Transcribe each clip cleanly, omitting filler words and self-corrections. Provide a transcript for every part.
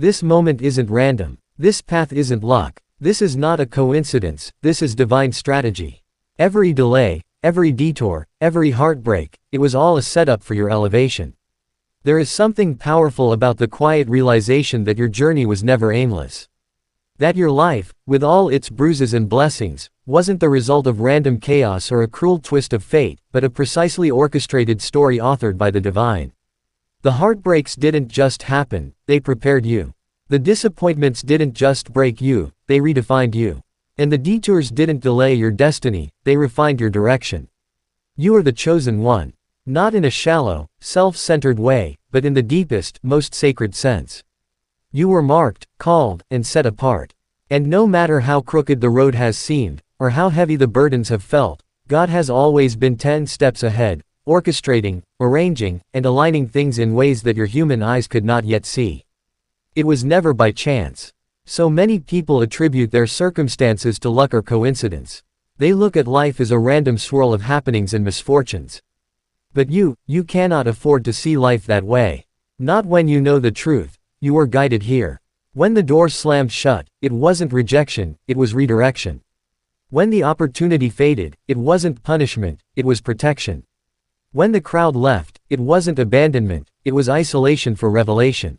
This moment isn't random. This path isn't luck. This is not a coincidence, this is divine strategy. Every delay, every detour, every heartbreak, it was all a setup for your elevation. There is something powerful about the quiet realization that your journey was never aimless. That your life, with all its bruises and blessings, wasn't the result of random chaos or a cruel twist of fate, but a precisely orchestrated story authored by the divine. The heartbreaks didn't just happen, they prepared you. The disappointments didn't just break you, they redefined you. And the detours didn't delay your destiny, they refined your direction. You are the chosen one. Not in a shallow, self-centered way, but in the deepest, most sacred sense. You were marked, called, and set apart. And no matter how crooked the road has seemed, or how heavy the burdens have felt, God has always been 10 steps ahead, orchestrating, arranging, and aligning things in ways that your human eyes could not yet see. It was never by chance. So many people attribute their circumstances to luck or coincidence. They look at life as a random swirl of happenings and misfortunes. But you cannot afford to see life that way. Not when you know the truth. You were guided here. When the door slammed shut, it wasn't rejection, it was redirection. When the opportunity faded, it wasn't punishment, it was protection. When the crowd left, it wasn't abandonment, it was isolation for revelation.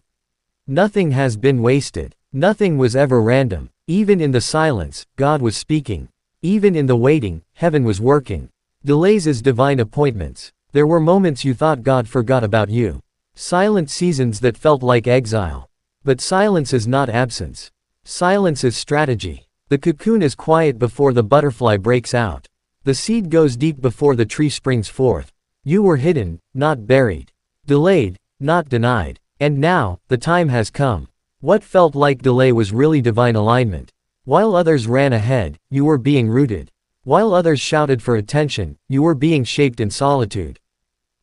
Nothing has been wasted. Nothing was ever random. Even in the silence, God was speaking. Even in the waiting, heaven was working. Delays as divine appointments. There were moments you thought God forgot about you. Silent seasons that felt like exile. But silence is not absence. Silence is strategy. The cocoon is quiet before the butterfly breaks out. The seed goes deep before the tree springs forth. You were hidden, not buried. Delayed, not denied. And now, the time has come. What felt like delay was really divine alignment. While others ran ahead, you were being rooted. While others shouted for attention, you were being shaped in solitude.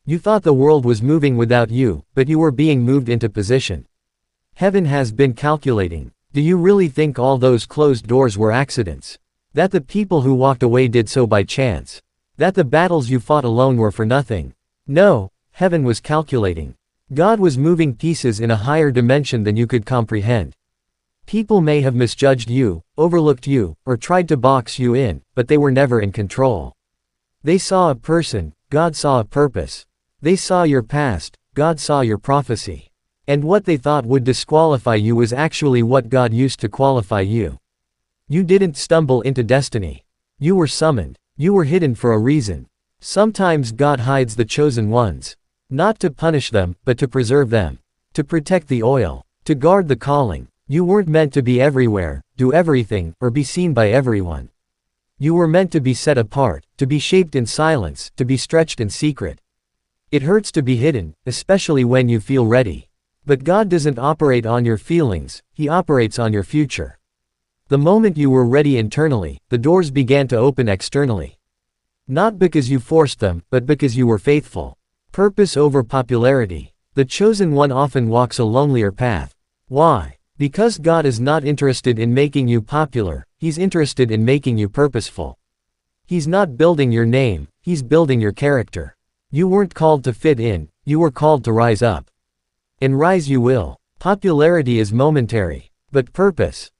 You thought the world was moving without you, but you were being moved into position. Heaven has been calculating. Do you really think all those closed doors were accidents? That the people who walked away did so by chance? That the battles you fought alone were for nothing? No, heaven was calculating. God was moving pieces in a higher dimension than you could comprehend. People may have misjudged you, overlooked you, or tried to box you in, but they were never in control. They saw a person, God saw a purpose. They saw your past, God saw your prophecy. And what they thought would disqualify you was actually what God used to qualify you. You didn't stumble into destiny. You were summoned. You were hidden for a reason. Sometimes God hides the chosen ones. Not to punish them, but to preserve them. To protect the oil. To guard the calling. You weren't meant to be everywhere, do everything, or be seen by everyone. You were meant to be set apart, to be shaped in silence, to be stretched in secret. It hurts to be hidden, especially when you feel ready. But God doesn't operate on your feelings, He operates on your future. The moment you were ready internally, the doors began to open externally. Not because you forced them, but because you were faithful. Purpose over popularity. The chosen one often walks a lonelier path. Why? Because God is not interested in making you popular, He's interested in making you purposeful. He's not building your name, He's building your character. You weren't called to fit in, you were called to rise up. And rise you will. Popularity is momentary. But purpose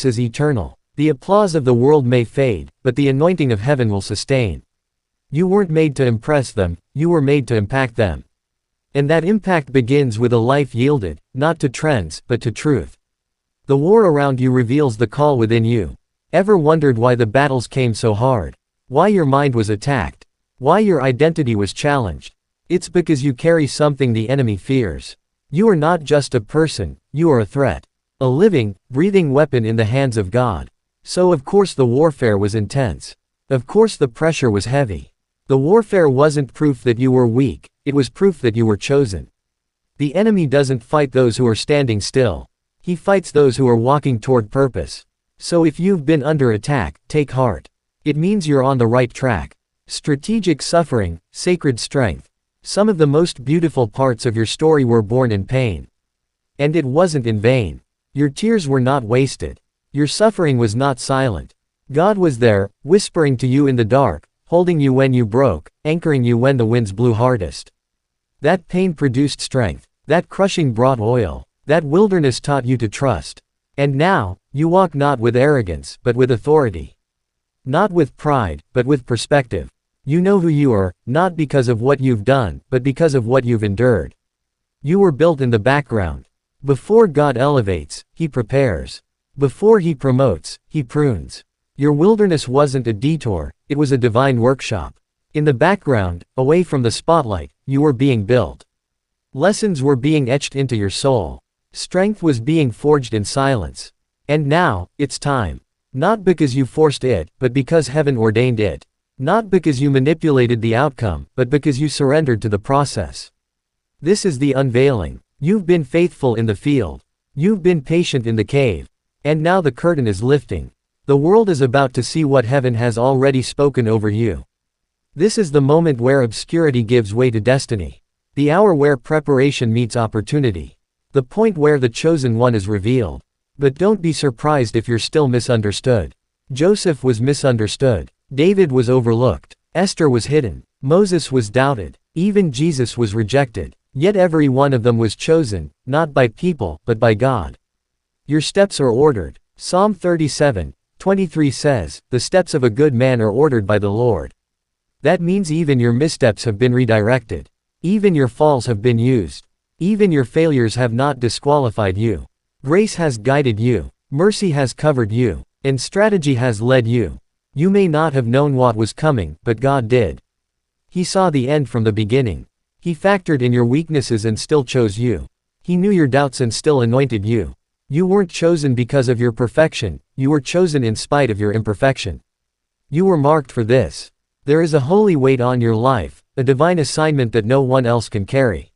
is eternal. The applause of the world may fade, but the anointing of heaven will sustain. You weren't made to impress them, you were made to impact them. And that impact begins with a life yielded, not to trends, but to truth. The war around you reveals the call within you. Ever wondered why the battles came so hard? Why your mind was attacked? Why your identity was challenged? It's because you carry something the enemy fears. You are not just a person, you are a threat. A living, breathing weapon in the hands of God. So of course the warfare was intense. Of course the pressure was heavy. The warfare wasn't proof that you were weak, it was proof that you were chosen. The enemy doesn't fight those who are standing still. He fights those who are walking toward purpose. So if you've been under attack, take heart. It means you're on the right track. Strategic suffering, sacred strength. Some of the most beautiful parts of your story were born in pain. And it wasn't in vain. Your tears were not wasted. Your suffering was not silent. God was there, whispering to you in the dark, holding you when you broke, anchoring you when the winds blew hardest. That pain produced strength. That crushing brought oil. That wilderness taught you to trust. And now, you walk not with arrogance, but with authority. Not with pride, but with perspective. You know who you are, not because of what you've done, but because of what you've endured. You were built in the background. Before God elevates, He prepares. Before He promotes, He prunes. Your wilderness wasn't a detour, it was a divine workshop. In the background, away from the spotlight, you were being built. Lessons were being etched into your soul. Strength was being forged in silence. And now, it's time. Not because you forced it, but because heaven ordained it. Not because you manipulated the outcome, but because you surrendered to the process. This is the unveiling. You've been faithful in the field. You've been patient in the cave. And now the curtain is lifting. The world is about to see what heaven has already spoken over you. This is the moment where obscurity gives way to destiny. The hour where preparation meets opportunity. The point where the chosen one is revealed. But don't be surprised if you're still misunderstood. Joseph was misunderstood. David was overlooked. Esther was hidden. Moses was doubted. Even Jesus was rejected. Yet every one of them was chosen, not by people, but by God. Your steps are ordered. Psalm 37:23 says, "The steps of a good man are ordered by the Lord." That means even your missteps have been redirected. Even your falls have been used. Even your failures have not disqualified you. Grace has guided you. Mercy has covered you. And strategy has led you. You may not have known what was coming, but God did. He saw the end from the beginning. He factored in your weaknesses and still chose you. He knew your doubts and still anointed you. You weren't chosen because of your perfection, you were chosen in spite of your imperfection. You were marked for this. There is a holy weight on your life, a divine assignment that no one else can carry.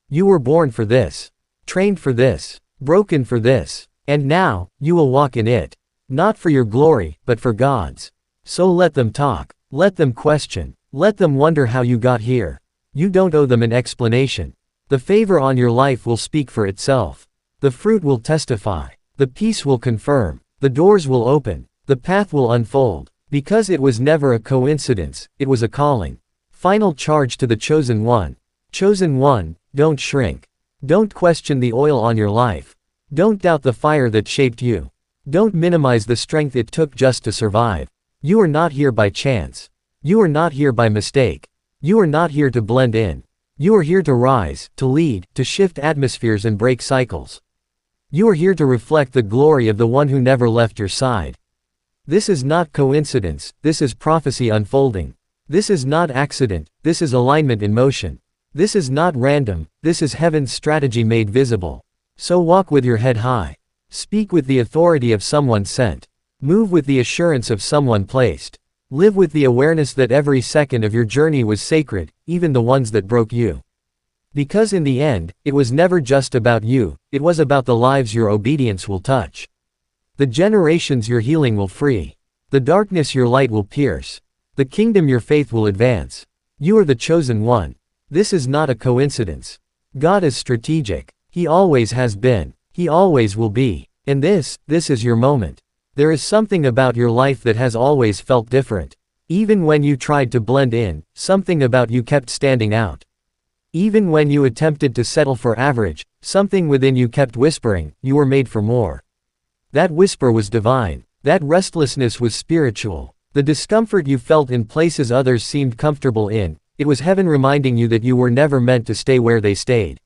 You were born for this. Trained for this. Broken for this. And now, you will walk in it. Not for your glory, but for God's. So let them talk. Let them question. Let them wonder how you got here. You don't owe them an explanation. The favor on your life will speak for itself. The fruit will testify. The peace will confirm. The doors will open. The path will unfold. Because it was never a coincidence, it was a calling. Final charge to the chosen one. Chosen one, don't shrink. Don't question the oil on your life. Don't doubt the fire that shaped you. Don't minimize the strength it took just to survive. You are not here by chance. You are not here by mistake. You are not here to blend in. You are here to rise, to lead, to shift atmospheres and break cycles. You are here to reflect the glory of the one who never left your side. This is not coincidence, this is prophecy unfolding. This is not accident, this is alignment in motion. This is not random, this is heaven's strategy made visible. So walk with your head high. Speak with the authority of someone sent. Move with the assurance of someone placed. Live with the awareness that every second of your journey was sacred, even the ones that broke you. Because in the end, it was never just about you, it was about the lives your obedience will touch. The generations your healing will free. The darkness your light will pierce. The kingdom your faith will advance. You are the chosen one. This is not a coincidence. God is strategic. He always has been. He always will be. And this is your moment. There is something about your life that has always felt different. Even when you tried to blend in, something about you kept standing out. Even when you attempted to settle for average, something within you kept whispering, you were made for more. That whisper was divine. That restlessness was spiritual. The discomfort you felt in places others seemed comfortable in, it was heaven reminding you that you were never meant to stay where they stayed.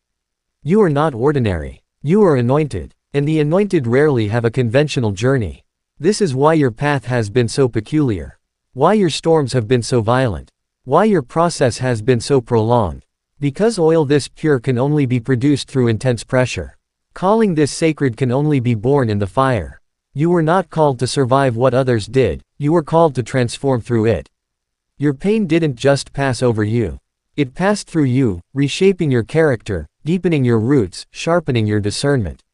You are not ordinary. You are anointed. And the anointed rarely have a conventional journey. This is why your path has been so peculiar. Why your storms have been so violent. Why your process has been so prolonged. Because oil this pure can only be produced through intense pressure. Calling this sacred can only be born in the fire. You were not called to survive what others did, you were called to transform through it. Your pain didn't just pass over you. It passed through you, reshaping your character, deepening your roots, sharpening your discernment.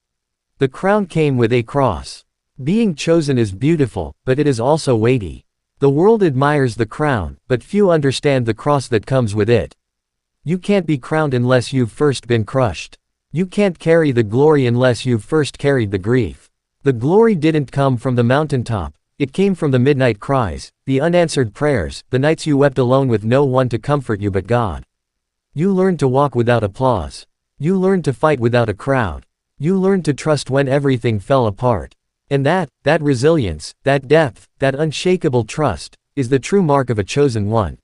The crown came with a cross. Being chosen is beautiful, but it is also weighty. The world admires the crown, but few understand the cross that comes with it. You can't be crowned unless you've first been crushed. You can't carry the glory unless you've first carried the grief. The glory didn't come from the mountaintop, it came from the midnight cries, the unanswered prayers, the nights you wept alone with no one to comfort you but God. You learned to walk without applause. You learned to fight without a crowd. You learned to trust when everything fell apart. And that resilience, that depth, that unshakable trust, is the true mark of a chosen one.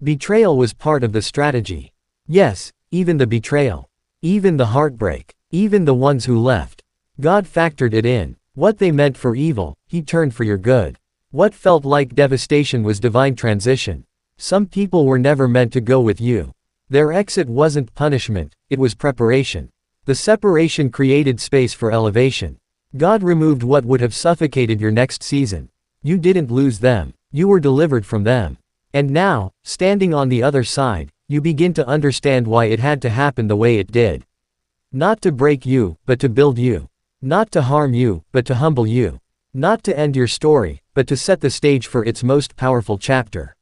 Betrayal was part of the strategy. Yes, even the betrayal. Even the heartbreak. Even the ones who left. God factored it in. What they meant for evil, He turned for your good. What felt like devastation was divine transition. Some people were never meant to go with you. Their exit wasn't punishment, it was preparation. The separation created space for elevation. God removed what would have suffocated your next season. You didn't lose them, you were delivered from them. And now, standing on the other side, you begin to understand why it had to happen the way it did. Not to break you, but to build you. Not to harm you, but to humble you. Not to end your story, but to set the stage for its most powerful chapter.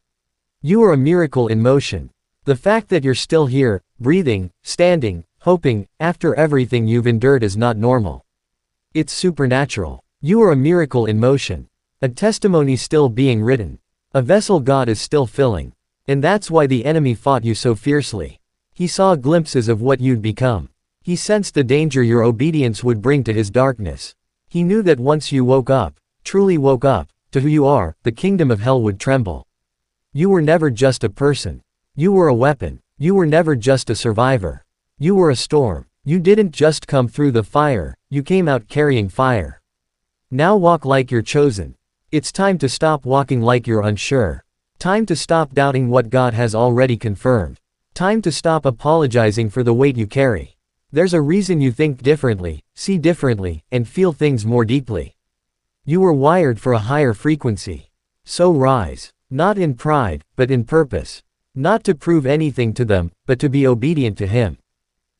You are a miracle in motion. The fact that you're still here, breathing, standing, hoping, after everything you've endured is not normal. It's supernatural. You are a miracle in motion. A testimony still being written. A vessel God is still filling. And that's why the enemy fought you so fiercely. He saw glimpses of what you'd become. He sensed the danger your obedience would bring to his darkness. He knew that once you woke up, truly woke up, to who you are, the kingdom of hell would tremble. You were never just a person. You were a weapon. You were never just a survivor. You were a storm. You didn't just come through the fire, you came out carrying fire. Now walk like you're chosen. It's time to stop walking like you're unsure. Time to stop doubting what God has already confirmed. Time to stop apologizing for the weight you carry. There's a reason you think differently, see differently, and feel things more deeply. You were wired for a higher frequency. So rise. Not in pride, but in purpose. Not to prove anything to them, but to be obedient to Him.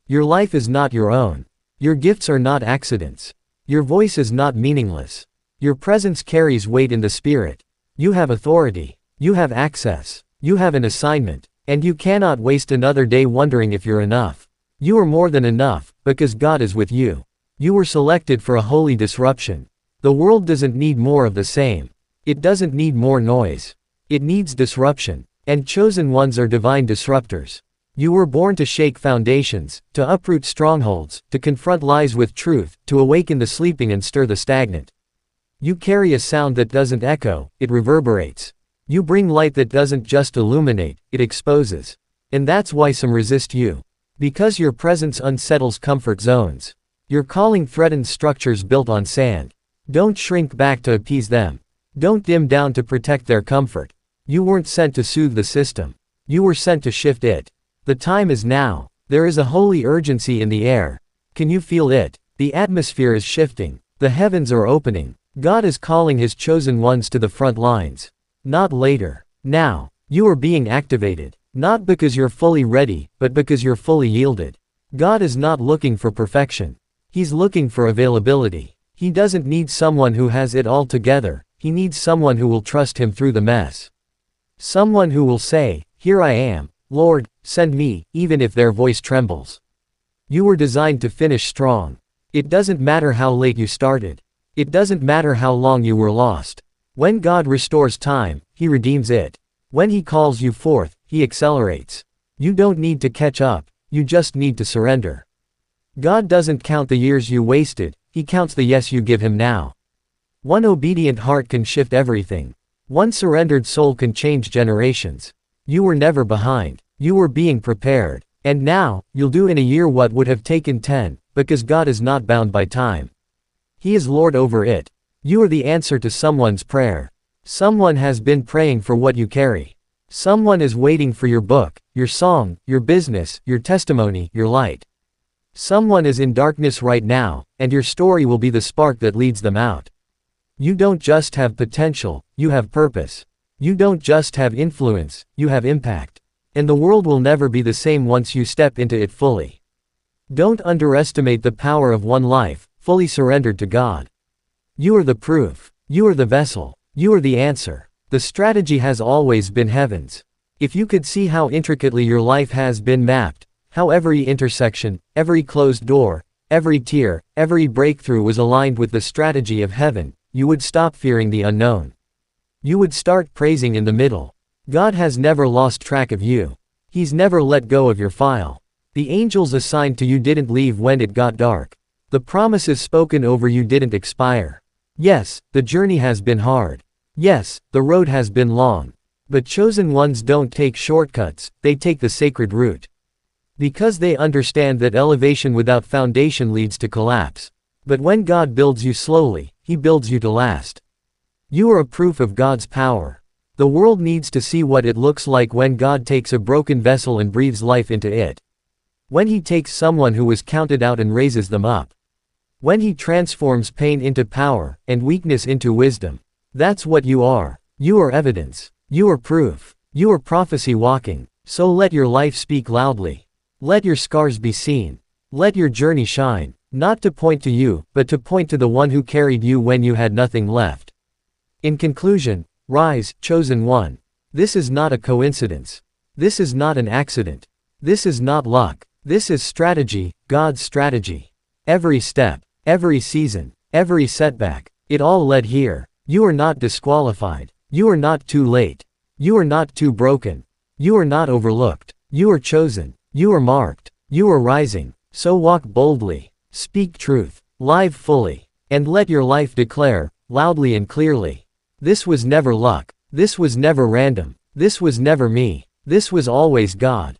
Your life is not your own. Your gifts are not accidents. Your voice is not meaningless. Your presence carries weight in the Spirit. You have authority. You have access. You have an assignment. And you cannot waste another day wondering if you're enough. You are more than enough, because God is with you. You were selected for a holy disruption. The world doesn't need more of the same. It doesn't need more noise. It needs disruption. And chosen ones are divine disruptors. You were born to shake foundations, to uproot strongholds, to confront lies with truth, to awaken the sleeping and stir the stagnant. You carry a sound that doesn't echo, it reverberates. You bring light that doesn't just illuminate, it exposes. And that's why some resist you. Because your presence unsettles comfort zones. Your calling threatens structures built on sand. Don't shrink back to appease them. Don't dim down to protect their comfort. You weren't sent to soothe the system. You were sent to shift it. The time is now. There is a holy urgency in the air. Can you feel it? The atmosphere is shifting. The heavens are opening. God is calling His chosen ones to the front lines. Not later. Now. You are being activated. Not because you're fully ready, but because you're fully yielded. God is not looking for perfection. He's looking for availability. He doesn't need someone who has it all together. He needs someone who will trust Him through the mess. Someone who will say, "Here I am, Lord, send me," even if their voice trembles. You were designed to finish strong. It doesn't matter how late you started. It doesn't matter how long you were lost. When God restores time, He redeems it. When He calls you forth, He accelerates. You don't need to catch up, you just need to surrender. God doesn't count the years you wasted, He counts the yes you give Him now. One obedient heart can shift everything. One surrendered soul can change generations. You were never behind. You were being prepared. And now, you'll do in a year what would have taken 10, because God is not bound by time. He is Lord over it. You are the answer to someone's prayer. Someone has been praying for what you carry. Someone is waiting for your book, your song, your business, your testimony, your light. Someone is in darkness right now, and your story will be the spark that leads them out. You don't just have potential, you have purpose. You don't just have influence, you have impact. And the world will never be the same once you step into it fully. Don't underestimate the power of one life, fully surrendered to God. You are the proof. You are the vessel. You are the answer. The strategy has always been heaven's. If you could see how intricately your life has been mapped, how every intersection, every closed door, every tear, every breakthrough was aligned with the strategy of heaven, you would stop fearing the unknown. You would start praising in the middle. God has never lost track of you. He's never let go of your file. The angels assigned to you didn't leave when it got dark. The promises spoken over you didn't expire. Yes, the journey has been hard. Yes, the road has been long. But chosen ones don't take shortcuts, they take the sacred route. Because they understand that elevation without foundation leads to collapse. But when God builds you slowly, He builds you to last. You are a proof of God's power. The world needs to see what it looks like when God takes a broken vessel and breathes life into it. When He takes someone who was counted out and raises them up. When He transforms pain into power, and weakness into wisdom. That's what you are. You are evidence. You are proof. You are prophecy walking. So let your life speak loudly. Let your scars be seen. Let your journey shine. Not to point to you, but to point to the one who carried you when you had nothing left. In conclusion, rise, chosen one. This is not a coincidence. This is not an accident. This is not luck. This is strategy, God's strategy. Every step, every season, every setback, it all led here. You are not disqualified. You are not too late. You are not too broken. You are not overlooked. You are chosen. You are marked. You are rising. So walk boldly. Speak truth. Live fully. And let your life declare, loudly and clearly. This was never luck. This was never random. This was never me. This was always God.